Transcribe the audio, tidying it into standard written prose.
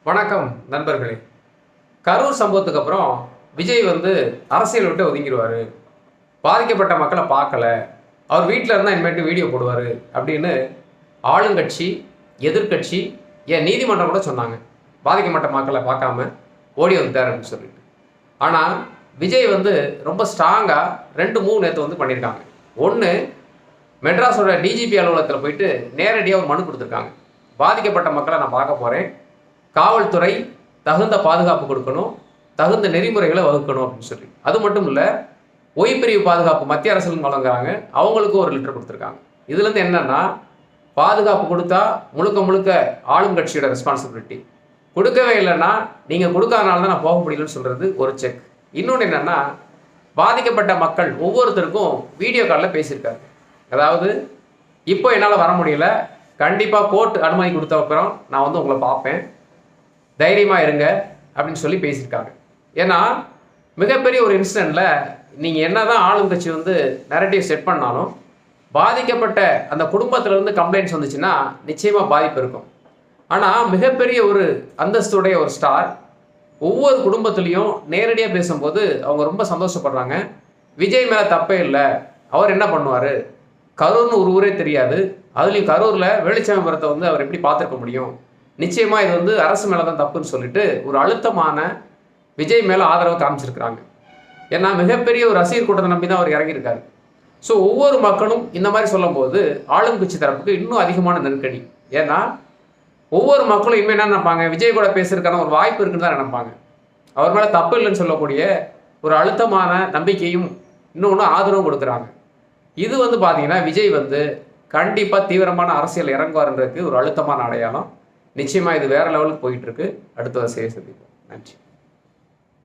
வணக்கம் நண்பர்களே. கரூர் சம்பவத்துக்கு அப்புறம் விஜய் அரசியல் விட்டு ஒதுங்கிடுவார், பாதிக்கப்பட்ட மக்களை பார்க்கல, அவர் வீட்டில் இருந்தால் இனிமேட்டு வீடியோ போடுவார் அப்படின்னு ஆளுங்கட்சி, எதிர்கட்சி, ஏன் நீதிமன்றம் கூட சொன்னாங்க. பாதிக்கப்பட்ட மக்களை பார்க்காம ஓடி வந்துட்டார் அப்படின்னு சொல்லிட்டு. ஆனால் விஜய் ரொம்ப ஸ்ட்ராங்காக 2-3 நேற்று பண்ணியிருக்காங்க. ஒன்று, மெட்ராஸோட டிஜிபி அலுவலகத்தில் போயிட்டு நேரடியாக ஒரு மனு கொடுத்துருக்காங்க. பாதிக்கப்பட்ட மக்களை நான் பார்க்க போகிறேன், காவல்துறை தகுந்த பாதுகாப்பு கொடுக்கணும், தகுந்த நெறிமுறைகளை வகுக்கணும் அப்படின்னு சொல்லி. அது மட்டும் இல்லை, ஓய்பிரிவு பாதுகாப்பு மத்திய அரசு வழங்குறாங்க, அவங்களுக்கும் ஒரு லெட்டர் கொடுத்துருக்காங்க. இதுலேருந்து என்னன்னா, பாதுகாப்பு கொடுத்தா முழுக்க முழுக்க ஆளும் கட்சியோட ரெஸ்பான்சிபிலிட்டி, கொடுக்கவே இல்லைன்னா நீங்கள் கொடுக்காதனால தான் நான் போக முடியலன்னு சொல்கிறது ஒரு செக். இன்னொன்று என்னென்னா, பாதிக்கப்பட்ட மக்கள் ஒவ்வொருத்தருக்கும் வீடியோ காலில் பேசியிருக்காரு. அதாவது, இப்போ என்னால் வர முடியல, கண்டிப்பாக கோர்ட் அனுமதி கொடுத்த அப்புறம் நான் உங்களை பார்ப்பேன், தைரியமாக இருங்க அப்படின்னு சொல்லி பேசியிருக்காங்க. ஏன்னா மிகப்பெரிய ஒரு இன்சிடெண்ட்டில் நீங்கள் என்ன தான் ஆளும் கட்சி நரேட்டிவ் செட் பண்ணாலும், பாதிக்கப்பட்ட அந்த குடும்பத்திலேருந்து கம்ப்ளைண்ட்ஸ் வந்துச்சுன்னா நிச்சயமாக பாதிப்பு இருக்கும். ஆனால் மிகப்பெரிய ஒரு அந்தஸ்துடைய ஒரு ஸ்டார் ஒவ்வொரு குடும்பத்துலேயும் நேரடியாக பேசும்போது அவங்க ரொம்ப சந்தோஷப்படுறாங்க. விஜய் மேலே தப்பே இல்லை, அவர் என்ன பண்ணுவார், கரூர்னு ஒரு ஊரே தெரியாது, அதுலேயும் கரூரில் வெளிச்சமபுரத்தை அவர் எப்படி பார்த்துருக்க முடியும், நிச்சயமாக இது அரசு மேலே தான் தப்புன்னு சொல்லிட்டு ஒரு அழுத்தமான விஜய் மேலே ஆதரவு காமிச்சிருக்கிறாங்க. ஏன்னா மிகப்பெரிய ஒரு ரசிகர் கூட்டத்தை நம்பி தான் அவர் இறங்கியிருக்காரு. ஸோ ஒவ்வொரு மக்களும் இந்த மாதிரி சொல்லும்போது ஆளும் கட்சி தரப்புக்கு இன்னும் அதிகமான நெருக்கடி. ஏன்னா ஒவ்வொரு மக்களும் இனிமேல் என்ன நினைப்பாங்க, விஜய் கூட பேசுறதுக்கான ஒரு வாய்ப்பு இருக்குன்னு தான் நினைப்பாங்க. அவர் மேலே தப்பு இல்லைன்னு சொல்லக்கூடிய ஒரு அழுத்தமான நம்பிக்கையும் இன்னொன்று ஆதரவும் கொடுக்குறாங்க. இது பார்த்தீங்கன்னா விஜய் கண்டிப்பாக தீவிரமான அரசியல் இறங்குவார்ன்றதுக்கு ஒரு அழுத்தமான அடையாளம். நிச்சயமாக இது வேற லெவலுக்கு போயிட்டு இருக்கு. அடுத்த வரிசையை சந்திப்போம். நன்றி.